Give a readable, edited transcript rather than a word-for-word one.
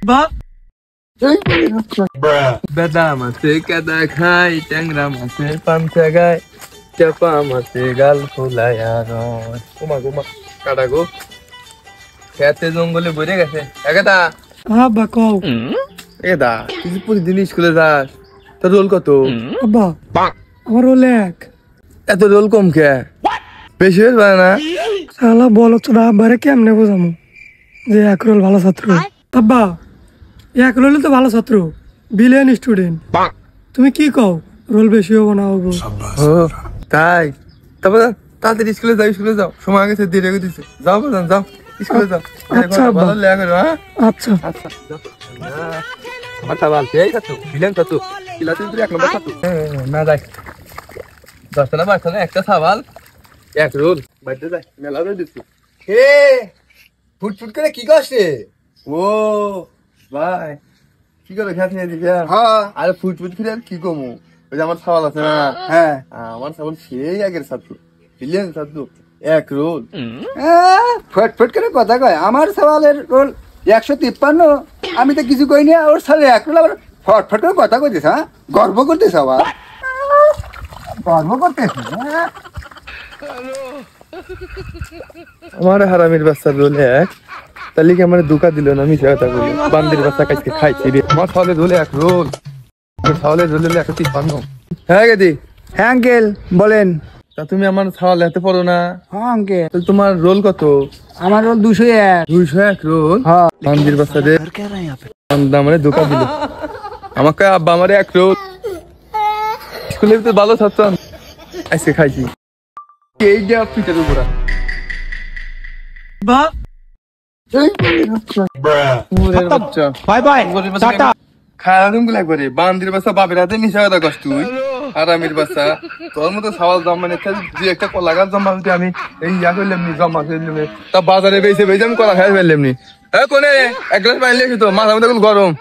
বা বেদা মাছে কেদা খাই ট্যাংরা মাছে পান্তা গায় চাপা মাছে গাল ফুলায়া রয় গোমা গোমা কাটা গো খেতে জঙ্গলে বইরে গেছে একেটা আব্বা কও এ দা তুই প্রতিদিন স্কুলে যাস তোর রোল কত? আব্বা আমার রোল 1। এত রোল কম কে? বেশি হয়ে যায় না? শালা বলো তো আব্বারে কেমনে বোঝামু যে 1 রোল ভালো ছাত্র? আব্বা 1 রোল তো ভালো ছাত্র, বিলিয়ন স্টুডেন্ট। তুমি কি কও রোল বেশি হবো না হবো? ও তাই, তারপর তাড়াতাড়ি স্কুলে যাও সময় গেছে দেরি হয়ে দিচ্ছে, যাও বাজান যাও স্কুলে যাও। আচ্ছা আব্বা। ভালো লেখা করো হ্যাঁ। আচ্ছা আচ্ছা আমার সাবাল এই ছাত্র বিলিয়ন ছাত্র ক্লাসে 1 নম্বর ছাত্র না যাই 10টা না 12টা না একটা সাবাল 1 রোল বাইরে যাই মেলা রোল দিচ্ছি। হে ফুটফুট করে কি করছে? ও ভাই কি করে খেতে নিয়ে দিবি? হ্যাঁ আরে ফুটফুট ফিরে আর কি কমু, ওই যে আমার সাবাল আছে না, হ্যাঁ আমার সাবাল সেই আগের ছাত্র বিলিয়ন ছাত্র 1 রোল। ফটফট করে কথা কয়। আমার সওয়ালের রোল 153, আমি তো কিছু কইনি, ওর সালে 1 রোল আবার ফটফট করে কথা কইতেছ। হ্যাঁ গর্ব করতেছ আবার, গর্ব করতেছ। আমার হারামির বাচ্চার রোল 1, তাহলে কি আমার দুকা দিল না? আমি কথা বলি বান্দির বাচ্চা কাছে খাইছি রে। আমার সালের রোলে 1 রোল, সালের রোলে 153। হ্যাঁ গেদি হ্যাঁ আঙ্কেল বলেন। তা তুমি আমার সাওয়াল হাতে পড়ো না? হ্যাঁ আঙ্কেল তাহলে তোমার রোল কত? আমার রোল 201। 201 রোল? হ্যাঁ বান্দির বাচ্চাদের বান্দা আমারে দুকা দিল। আমাকে আব্বা আমারে 1 রোল স্কুলে তো ভালো ছাত্র আজকে খাইছি এই যে পিঠের উপর বা বাই বাই টাটা। খারাপ গুলো একবারে বান্দির বাচ্চা বাপের হাতে মিশা কথা কস তুই আরামির বাচ্চা। তোর মতো সাওয়াল জমা নিতে যে একটা কলা গাছ জমা হতে আমি এই ইয়া করলাম নি, জমা করলাম তা বাজারে বেঁচে আমি কলা খাই ফেললাম নি। কোনে 1 গ্লাস পানি লেখি তো মাথা মধ্যে গরম।